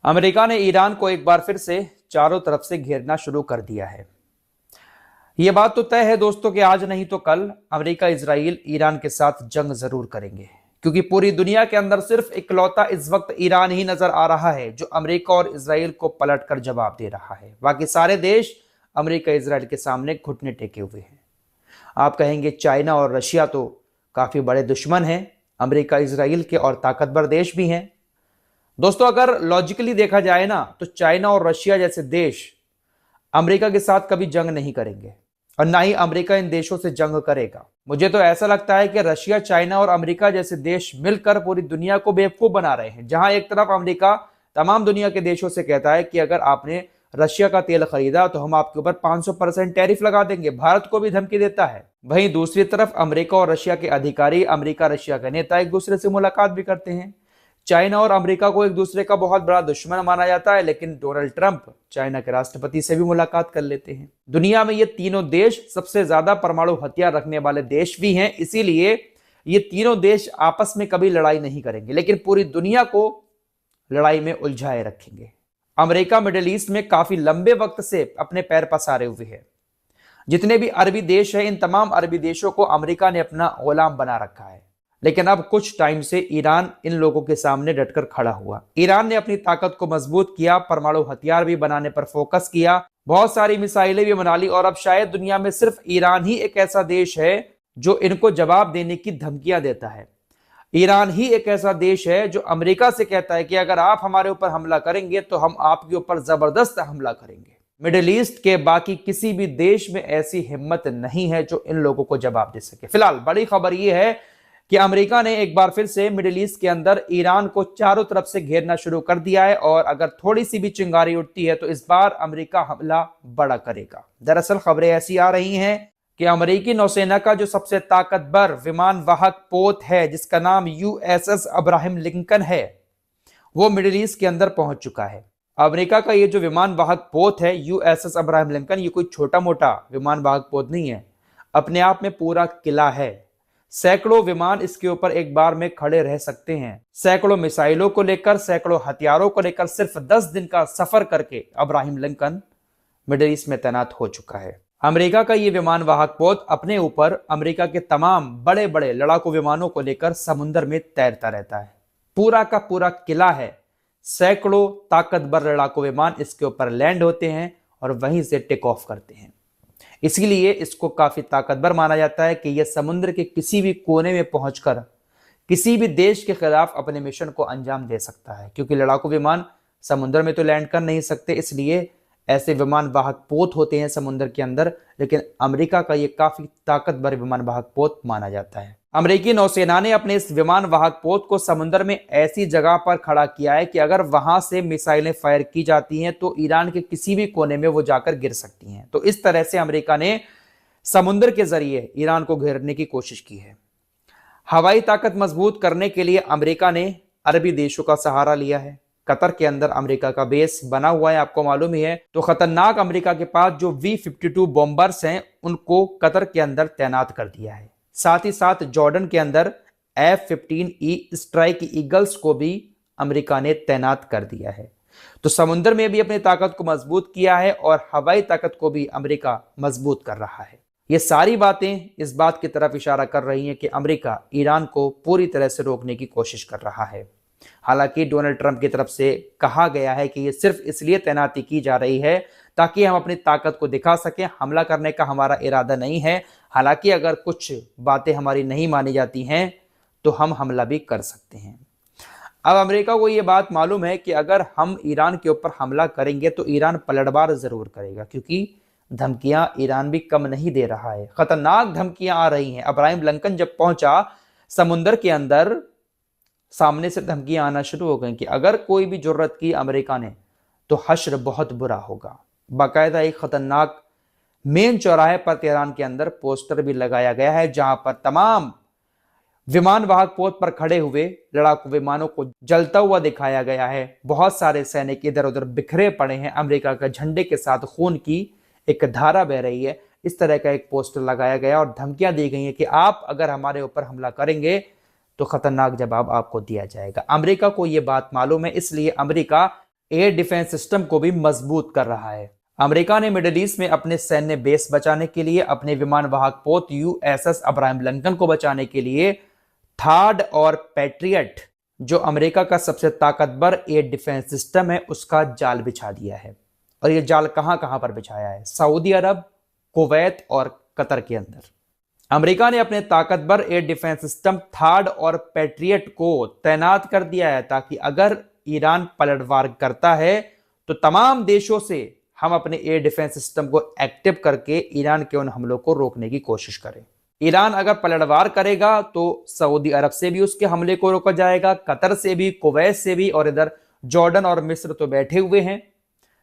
America ने Iran को एक बार फिर से चारों तरफ से घेरना शुरू कर दिया है। यह बात तो तय है दोस्तों कि आज नहीं तो कल अमेरिका इजराइल ईरान के साथ जंग जरूर करेंगे, क्योंकि पूरी दुनिया के अंदर सिर्फ इकलौता इस वक्त ईरान ही नजर आ रहा है जो अमेरिका और इजराइल को पलटकर जवाब दे रहा है। बाकी सारे देश अमेरिका इजराइल के सामने घुटने टेके हुए हैं। आप कहेंगे चाइना और रशिया तो काफी बड़े दुश्मन हैं अमेरिका इजराइल के और ताकतवर देश भी हैं। दोस्तों, अगर लॉजिकली देखा जाए ना तो चाइना और रशिया जैसे देश अमेरिका के साथ कभी जंग नहीं करेंगे और ना ही अमेरिका इन देशों से जंग करेगा। मुझे तो ऐसा लगता है कि रशिया, चाइना और अमेरिका जैसे देश मिलकर पूरी दुनिया को बेवकूफ बना रहे हैं। जहां एक तरफ अमेरिका तमाम दुनिया के देशों से कहता है कि अगर आपने रशिया का तेल खरीदा तो हम आपके ऊपर 500% टैरिफ लगा देंगे, भारत को भी धमकी देता है। वहीं दूसरी तरफ अमेरिका और रशिया के अधिकारी, अमेरिका रशिया के नेता एक दूसरे से मुलाकात भी करते हैं। चाइना और अमेरिका को एक दूसरे का बहुत बड़ा दुश्मन माना जाता है, लेकिन डोनाल्ड ट्रंप चाइना के राष्ट्रपति से भी मुलाकात कर लेते हैं। दुनिया में ये तीनों देश सबसे ज्यादा परमाणु हथियार रखने वाले देश भी हैं, इसीलिए ये तीनों देश आपस में कभी लड़ाई नहीं करेंगे, लेकिन पूरी दुनिया को लड़ाई में उलझाए रखेंगे। अमेरिका मिडिल ईस्ट में काफी लंबे वक्त से अपने पैर पसारे हुए है। जितने भी अरबी देश हैं, इन तमाम अरबी देशों को अमेरिका ने अपना गुलाम बना रखा है, लेकिन अब कुछ टाइम से ईरान इन लोगों के सामने डटकर खड़ा हुआ। ईरान ने अपनी ताकत को मजबूत किया, परमाणु हथियार भी बनाने पर फोकस किया, बहुत सारी मिसाइलें भी बना ली और अब शायद दुनिया में सिर्फ ईरान ही एक ऐसा देश है जो इनको जवाब देने की धमकियां देता है। ईरान ही एक ऐसा देश है जो अमेरिका से कहता है कि अगर आप हमारे ऊपर हमला करेंगे तो हम आपके ऊपर जबरदस्त हमला करेंगे। मिडिल ईस्ट के बाकी किसी भी देश में ऐसी हिम्मत नहीं है जो इन लोगों को जवाब दे सके। फिलहाल बड़ी खबर यह है कि अमेरिका ने एक बार फिर से मिडिल ईस्ट के अंदर ईरान को चारों तरफ से घेरना शुरू कर दिया है और अगर थोड़ी सी भी चिंगारी उठती है तो इस बार अमेरिका हमला बड़ा करेगा। दरअसल खबरें ऐसी आ रही हैं कि अमेरिकी नौसेना का जो सबसे ताकतवर विमान वाहक पोत है, जिसका नाम यूएसएस अब्राहम लिंकन है, वो मिडिल ईस्ट के अंदर पहुंच चुका है। अमेरिका का ये जो विमान वाहक पोत है यूएसएस अब्राहम लिंकन, ये कोई छोटा मोटा विमान वाहक पोत नहीं है, अपने आप में पूरा किला है। सैकड़ों विमान इसके ऊपर एक बार में खड़े रह सकते हैं। सैकड़ों मिसाइलों को लेकर, सैकड़ों हथियारों को लेकर सिर्फ 10 दिन का सफर करके अब्राहम लिंकन मिडिल ईस्ट में तैनात हो चुका है। अमेरिका का ये विमान वाहक पोत अपने ऊपर अमेरिका के तमाम बड़े बड़े लड़ाकू विमानों को लेकर समुद्र में तैरता रहता है। पूरा का पूरा किला है। सैकड़ों ताकतवर लड़ाकू विमान इसके ऊपर लैंड होते हैं और वहीं से टेक ऑफ करते हैं। इसीलिए इसको काफी ताकतवर माना जाता है कि यह समुद्र के किसी भी कोने में पहुंचकर किसी भी देश के खिलाफ अपने मिशन को अंजाम दे सकता है, क्योंकि लड़ाकू विमान समुद्र में तो लैंड कर नहीं सकते, इसलिए ऐसे विमान वाहक पोत होते हैं समुद्र के अंदर। लेकिन अमेरिका का ये काफी ताकतवर विमान वाहक पोत माना जाता है। अमेरिकी नौसेना ने अपने इस विमान वाहक पोत को समुद्र में ऐसी जगह पर खड़ा किया है कि अगर वहां से मिसाइलें फायर की जाती हैं तो ईरान के किसी भी कोने में वो जाकर गिर सकती हैं। तो इस तरह से अमेरिका ने समुद्र के जरिए ईरान को घेरने की कोशिश की है। हवाई ताकत मजबूत करने के लिए अमेरिका ने अरबी देशों का सहारा लिया है। कतर के अंदर अमेरिका का बेस बना हुआ है, आपको मालूम ही है। तो खतरनाक अमेरिका के पास जो V-52 बॉम्बर्स हैं उनको कतर के अंदर तैनात कर दिया है। साथ ही साथ जॉर्डन के अंदर F-15E स्ट्राइक ईगल्स को भी अमेरिका ने तैनात कर दिया है। तो समुद्र में भी अपनी ताकत को मजबूत किया है और हवाई ताकत को भी अमेरिका मजबूत कर रहा है। ये सारी बातें इस बात की तरफ इशारा कर रही हैं कि अमेरिका ईरान को पूरी तरह से रोकने की कोशिश कर रहा है। हालांकि डोनाल्ड ट्रंप की तरफ से कहा गया है कि ये सिर्फ इसलिए तैनाती की जा रही है ताकि हम अपनी ताकत को दिखा सकें, हमला करने का हमारा इरादा नहीं है। हालांकि अगर कुछ बातें हमारी नहीं मानी जाती हैं तो हम हमला भी कर सकते हैं। अब अमेरिका को ये बात मालूम है कि अगर हम ईरान के ऊपर हमला करेंगे तो ईरान पलटवार जरूर करेगा, क्योंकि धमकियां ईरान भी कम नहीं दे रहा है, खतरनाक धमकियां आ रही हैं। अब्राहम लिंकन जब पहुंचा समुद्र के अंदर, सामने से धमकियां आना शुरू हो गई कि अगर कोई भी जुर्रत की अमेरिका ने तो हश्र बहुत बुरा होगा। बाकायदा एक खतरनाक मेन चौराहे पर तेहरान के अंदर पोस्टर भी लगाया गया है, जहां पर तमाम विमान वाहक पोत पर खड़े हुए लड़ाकू विमानों को जलता हुआ दिखाया गया है। बहुत सारे सैनिक इधर उधर बिखरे पड़े हैं, अमेरिका के झंडे के साथ खून की एक धारा बह रही है। इस तरह का एक पोस्टर लगाया गया और धमकियां दी गई हैं कि आप अगर हमारे ऊपर हमला करेंगे तो खतरनाक जवाब आपको दिया जाएगा। अमेरिका को यह बात मालूम है, इसलिए अमेरिका एयर डिफेंस सिस्टम को भी मजबूत कर रहा है। अमेरिका ने मिडिल ईस्ट में अपने सैन्य बेस बचाने के लिए, अपने विमान वाहक पोत यूएसएस अब्राहम लिंकन को बचाने के लिए थार्ड और पैट्रियट, जो अमेरिका का सबसे ताकतवर एयर डिफेंस सिस्टम है, उसका जाल बिछा दिया है। और यह जाल कहां कहां पर बिछाया है? सऊदी अरब, कुवैत और कतर के अंदर। अमेरिका ने अपने ताकतवर एयर डिफेंस सिस्टम थार्ड और पैट्रियट को तैनात कर दिया है, ताकि अगर ईरान पलटवार करता है तो तमाम देशों से हम अपने एयर डिफेंस सिस्टम को एक्टिव करके ईरान के उन हमलों को रोकने की कोशिश करें। ईरान अगर पलटवार करेगा तो सऊदी अरब से भी उसके हमले को रोका जाएगा, कतर से भी, कुवैत से भी, और इधर जॉर्डन और मिस्र तो बैठे हुए हैं,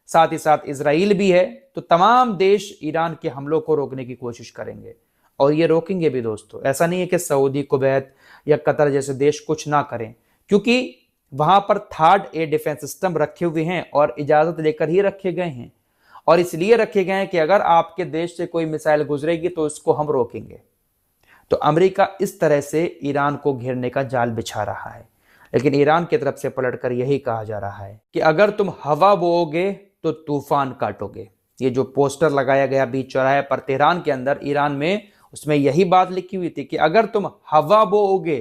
साथ ही साथ इजराइल भी है। तो तमाम देश ईरान के हमलों को रोकने की कोशिश करेंगे और ये रोकेंगे भी दोस्तों। ऐसा नहीं है कि सऊदी, कुवैत या कतर जैसे देश कुछ ना करें, क्योंकि वहां पर थर्ड एयर डिफेंस सिस्टम रखे हुए हैं और इजाजत लेकर ही रखे गए हैं, और इसलिए रखे गए हैं कि अगर आपके देश से कोई मिसाइल गुजरेगी तो इसको हम रोकेंगे। तो अमेरिका इस तरह से ईरान को घेरने का जाल बिछा रहा है, लेकिन ईरान की तरफ से पलटकर यही कहा जा रहा है कि अगर तुम हवा बोओगे तो तूफान काटोगे। ये जो पोस्टर लगाया गया बीच चौराहे पर तेहरान के अंदर, ईरान में, उसमें यही बात लिखी हुई थी कि अगर तुम हवा बोओगे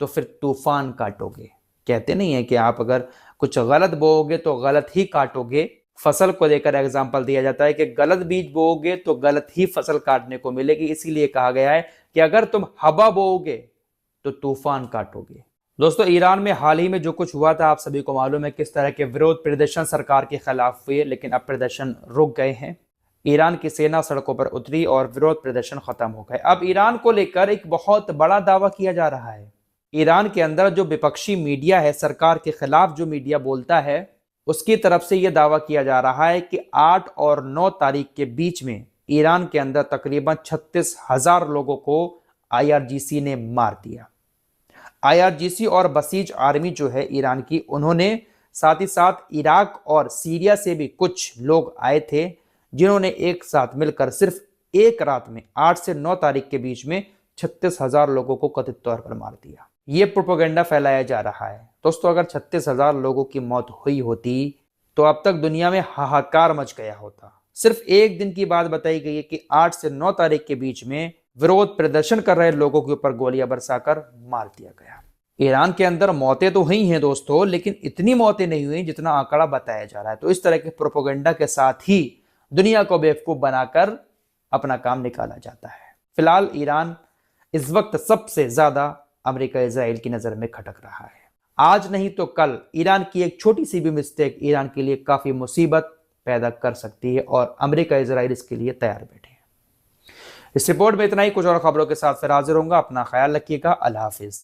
तो फिर तूफान काटोगे। कहते नहीं है कि आप अगर कुछ गलत बोओगे तो गलत ही काटोगे। फसल को लेकर एग्जाम्पल दिया जाता है कि गलत बीज बोओगे तो गलत ही फसल काटने को मिलेगी, इसीलिए कहा गया है कि अगर तुम हवा बोओगे तो तूफान काटोगे। दोस्तों, ईरान में हाल ही में जो कुछ हुआ था आप सभी को मालूम है, किस तरह के विरोध प्रदर्शन सरकार के खिलाफ हुए, लेकिन अब प्रदर्शन रुक गए हैं। ईरान की सेना सड़कों पर उतरी और विरोध प्रदर्शन खत्म हो गए। अब ईरान को लेकर एक बहुत बड़ा दावा किया जा रहा है। ईरान के अंदर जो विपक्षी मीडिया है, सरकार के खिलाफ जो मीडिया बोलता है, उसकी तरफ से यह दावा किया जा रहा है कि 8 और 9 तारीख के बीच में ईरान के अंदर तकरीबन 36,000 लोगों को आईआरजीसी ने मार दिया। आईआरजीसी और बसीज आर्मी जो है ईरान की, उन्होंने साथ ही साथ इराक और सीरिया से भी कुछ लोग आए थे, जिन्होंने एक साथ मिलकर सिर्फ एक रात में 8 से 9 तारीख के बीच में 36,000 लोगों को कथित तौर पर मार दिया। ये प्रोपेगेंडा फैलाया जा रहा है। दोस्तों, अगर 36,000 लोगों की मौत हुई होती तो अब तक दुनिया में हाहाकार मच गया होता। सिर्फ एक दिन की बात बताई गई है कि 8 से 9 तारीख के बीच में विरोध प्रदर्शन कर रहे लोगों के ऊपर गोलियां बरसाकर मार दिया गया। ईरान के अंदर मौतें तो हुई हैं दोस्तों, लेकिन इतनी मौतें नहीं हुई जितना आंकड़ा बताया जा रहा है। तो इस तरह के प्रोपेगेंडा के साथ ही दुनिया को बेवकूफ बनाकर अपना काम निकाला जाता है। फिलहाल ईरान इस वक्त सबसे ज्यादा अमेरिका इजराइल की नजर में खटक रहा है। आज नहीं तो कल ईरान की एक छोटी सी भी मिस्टेक ईरान के लिए काफी मुसीबत पैदा कर सकती है, और अमेरिका इजराइल इसके लिए तैयार बैठे हैं। इस रिपोर्ट में इतना ही। कुछ और खबरों के साथ फिर हाजिर होऊंगा। अपना ख्याल रखिएगा। अल्लाह हाफिज।